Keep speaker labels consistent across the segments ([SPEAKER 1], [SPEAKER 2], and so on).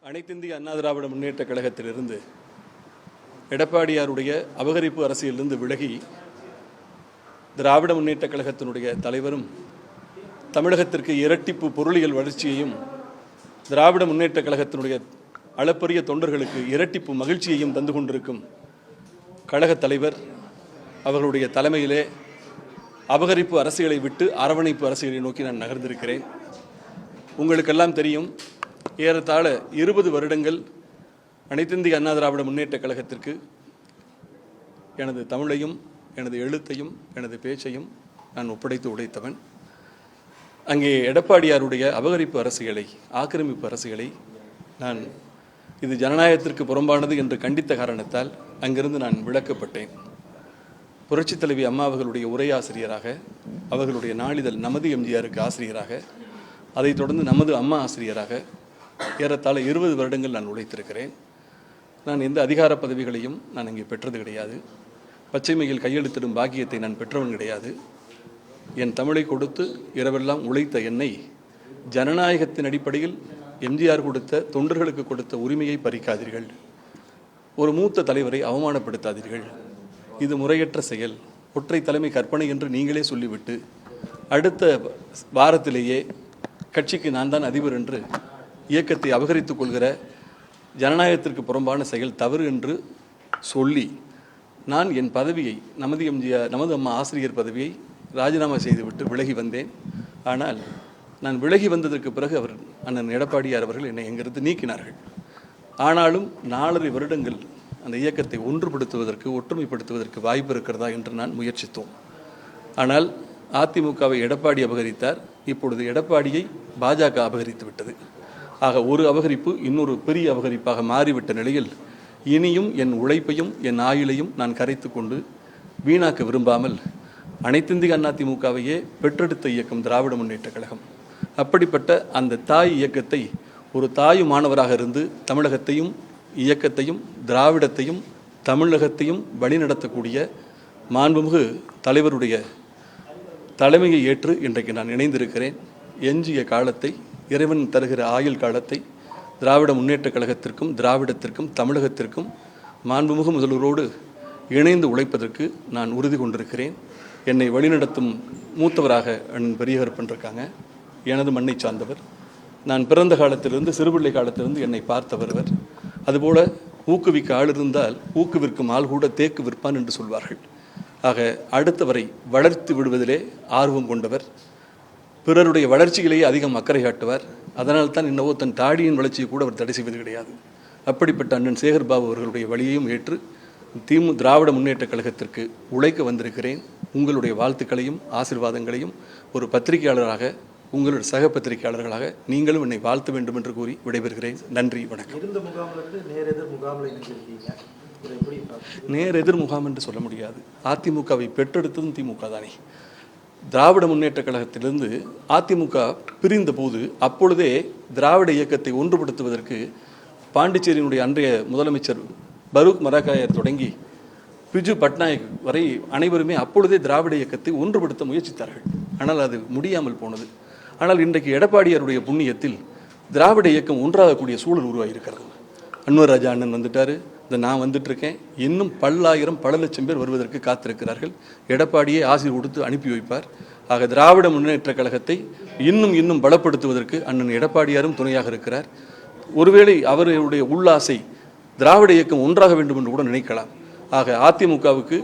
[SPEAKER 1] அனைத்திந்திய அண்ணா திராவிட முன்னேற்ற கழகத்திலிருந்து எடப்பாடியாருடைய அபகரிப்பு அரசியலிருந்து விலகி திராவிட முன்னேற்ற கழகத்தினுடைய தலைவரும் தமிழகத்திற்கு இரட்டிப்பு பொருளியல் வளர்ச்சியையும் திராவிட முன்னேற்ற கழகத்தினுடைய அளப்பரிய தொண்டர்களுக்கு இரட்டிப்பு மகிழ்ச்சியையும் தந்து கொண்டிருக்கும் கழகத் தலைவர் அவர்களுடைய தலைமையிலே அபகரிப்பு அரசியலை விட்டு அரவணைப்பு அரசியலை நோக்கி நான் நகர்ந்திருக்கிறேன். உங்களுக்கெல்லாம் தெரியும், ஏறத்தாழ 20 வருடங்கள் அனைத்திந்திய அண்ணா திராவிட முன்னேற்ற கழகத்திற்கு எனது தமிழையும் எனது எழுத்தையும் எனது பேச்சையும் நான் ஒப்படைத்து உழைத்தவன். அங்கே எடப்பாடியாருடைய அபகரிப்பு அரசியலை, ஆக்கிரமிப்பு அரசியலை நான் இது ஜனநாயகத்திற்கு புறம்பானது என்று கண்டித்த காரணத்தால் அங்கிருந்து நான் விலக்கப்பட்டேன். புரட்சித் தலைவி அம்மா அவர்களுடைய உரையாசிரியராக, அவர்களுடைய நாளிதழ் நமது எம்ஜிஆருக்கு ஆசிரியராக, அதைத் தொடர்ந்து நமது அம்மா ஆசிரியராக ஏறத்தாழ 20 வருடங்கள் நான் உழைத்திருக்கிறேன். நான் எந்த அதிகார பதவிகளையும் நான் அங்கே பெற்றது கிடையாது. பச்சைமையில் கையெழுத்திடும் பாக்கியத்தை நான் பெற்றவன் கிடையாது. என் தமிழை கொடுத்து இரவெல்லாம் உழைத்த என்னை ஜனநாயகத்தின் அடிப்படையில் எம்ஜிஆர் கொடுத்த, தொண்டர்களுக்கு கொடுத்த உரிமையை பறிக்காதீர்கள். ஒரு மூத்த தலைவரை அவமானப்படுத்தாதீர்கள். இது முறையற்ற செயல், ஒற்றை தலைமை கற்பனை என்று நீங்களே சொல்லிவிட்டு அடுத்த வாரத்திலேயே கட்சிக்கு நான் தான் அதிபர் என்று இயக்கத்தை அபகரித்துக் கொள்கிற ஜனநாயகத்திற்கு புறம்பான செயல் தவறு என்று சொல்லி நான் என் பதவியை, நமது அம்மா ஆசிரியர் பதவியை ராஜினாமா செய்துவிட்டு விலகி வந்தேன். ஆனால் நான் விலகி வந்ததற்கு பிறகு அண்ணன் எடப்பாடியார் அவர்கள் என்னை எங்கிருந்து நீக்கினார்கள். ஆனாலும் 4.5 வருடங்கள் அந்த இயக்கத்தை ஒன்றுபடுத்துவதற்கு, ஒற்றுமைப்படுத்துவதற்கு வாய்ப்பு இருக்கிறதா என்று நான் முயற்சித்தோம். ஆனால் அதிமுகவை எடப்பாடி அபகரித்தார். இப்பொழுது எடப்பாடியை பாஜக அபகரித்து விட்டது. ஆக ஒரு அபகரிப்பு இன்னொரு பெரிய அபகரிப்பாக மாறிவிட்ட நிலையில் இனியும் என் உழைப்பையும் என் ஆயுளையும் நான் கரைத்து கொண்டு வீணாக்க விரும்பாமல் அனைத்திந்திய அதிமுகவையே பெற்றெடுத்த இயக்கம் திராவிட முன்னேற்ற கழகம். அப்படிப்பட்ட அந்த தாய் இயக்கத்தை ஒரு தாயுமானவராக இருந்து தமிழகத்தையும் இயக்கத்தையும் திராவிடத்தையும் தமிழகத்தையும் வழிநடத்தக்கூடிய மாண்புமிகு தலைவருடைய தலைமையை ஏற்று இன்றைக்கு நான் இணைந்திருக்கிறேன். எஞ்சிய காலத்தை, இறைவன் தருகிற ஆயுள் காலத்தை திராவிட முன்னேற்ற கழகத்திற்கும் திராவிடத்திற்கும் தமிழகத்திற்கும் மாண்புமிகு முதல்வரோடு இணைந்து உழைப்பதற்கு நான் உறுதி கொண்டிருக்கிறேன். என்னை வழிநடத்தும் மூத்தவராக பெரியகருப்பன் இருக்காங்க. எனது மண்ணை சார்ந்தவர். நான் பிறந்த காலத்திலிருந்து, சிறுபிள்ளை காலத்திலிருந்து என்னை பார்த்தவர். அதுபோல ஊக்குவிக்க ஆள் இருந்தால் ஊக்குவிற்கும் ஆள் கூட தேக்கு விற்பான் என்று சொல்வார்கள். ஆக அடுத்தவரை வளர்த்து விடுவதிலே ஆர்வம் கொண்டவர். பிறருடைய வளர்ச்சியிலேயே அதிகம் அக்கறை காட்டுவார். அதனால் தான் இன்னவோ தன் தாடியின் வளர்ச்சியை கூட அவர் தடை செய்வது கிடையாது. அப்படிப்பட்ட அண்ணன் சேகர்பாபு அவர்களுடைய வழியையும் ஏற்று திராவிட முன்னேற்ற கழகத்திற்கு உழைக்க வந்திருக்கிறேன். உங்களுடைய வாழ்த்துக்களையும் ஆசீர்வாதங்களையும் ஒரு பத்திரிகையாளராக, உங்களுடைய சக பத்திரிகையாளர்களாக நீங்களும் என்னை வாழ்த்த வேண்டும் என்று கூறி விடைபெறுகிறேன். நன்றி, வணக்கம். நேர் எதிர் முகாம் என்று சொல்ல முடியாது. அதிமுகவை பெற்றெடுத்ததும் திமுக தானே. திராவிட முன்னேற்ற கழகத்திலிருந்து அதிமுக பிரிந்த போது அப்பொழுதே திராவிட இயக்கத்தை ஒன்றுபடுத்துவதற்கு பாண்டிச்சேரியினுடைய அன்றைய முதலமைச்சர் பரூக் மரக்காயர் தொடங்கி பிஜு பட்நாயக் வரை அனைவருமே அப்பொழுதே திராவிட இயக்கத்தை ஒன்றுபடுத்த முயற்சித்தார்கள். ஆனால் அது முடியாமல் போனது. ஆனால் இன்றைக்கு எடப்பாடியாருடைய புண்ணியத்தில் திராவிட இயக்கம் ஒன்றாகக்கூடிய சூழல் உருவாகியிருக்கிறது. அன்வர் ராஜா அண்ணன் வந்துட்டார், நான் வந்துட்டுருக்கேன். இன்னும் பல லட்சம் பேர் வருவதற்கு காத்திருக்கிறார்கள். எடப்பாடியே ஆசி கொடுத்து அனுப்பி வைப்பார். ஆக திராவிட முன்னேற்ற கழகத்தை இன்னும் பலப்படுத்துவதற்கு அண்ணன் எடப்பாடியாரும் துணையாக இருக்கிறார். ஒருவேளை அவருடைய உள்ளாசை திராவிட இயக்கம் ஒன்றாக வேண்டும் என்று கூட நினைக்கலாம். ஆக அதிமுகவுக்கு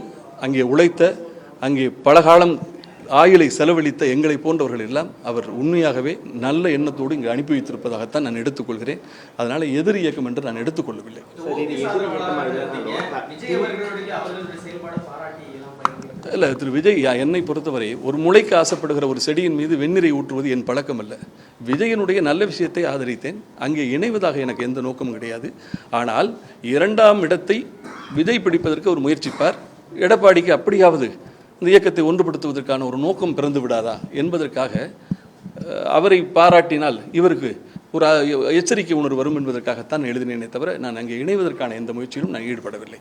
[SPEAKER 1] அங்கே உழைத்த, அங்கே பல காலம் ஆயுளை செலவழித்த எங்களை போன்றவர்கள் எல்லாம் அவர் உண்மையாகவே நல்ல எண்ணத்தோடு இங்கு அனுப்பி வைத்திருப்பதாகத்தான் நான் எடுத்துக்கொள்கிறேன். அதனால் எதிர் இயக்கம் என்று நான் எடுத்துக்கொள்ளவில்லை. இல்லை, திரு விஜய் என்னை பொறுத்தவரை ஒரு முளைக்கு ஆசைப்படுகிற ஒரு செடியின் மீது வெந்நீரை ஊற்றுவது என் பழக்கம் அல்ல. விஜயனுடைய நல்ல விஷயத்தை ஆதரித்தேன். அங்கே இணைவதாக எனக்கு எந்த நோக்கமும் கிடையாது. ஆனால் 2ஆம் இடத்தை விஜய் பிடிப்பதற்கு அவர் முயற்சிப்பார். எடப்பாடிக்கு அப்படியாவது இந்த இயக்கத்தை ஒன்றுபடுத்துவதற்கான ஒரு நோக்கம் பிறந்து விடாதா என்பதற்காக அவரை பாராட்டினால் இவருக்கு ஒரு எச்சரிக்கை உணர்வு வரும் என்பதற்காகத்தான் எழுதினேனே தவிர நான் அங்கே இணைவதற்கான எந்த முயற்சியிலும் நான் ஈடுபடவில்லை.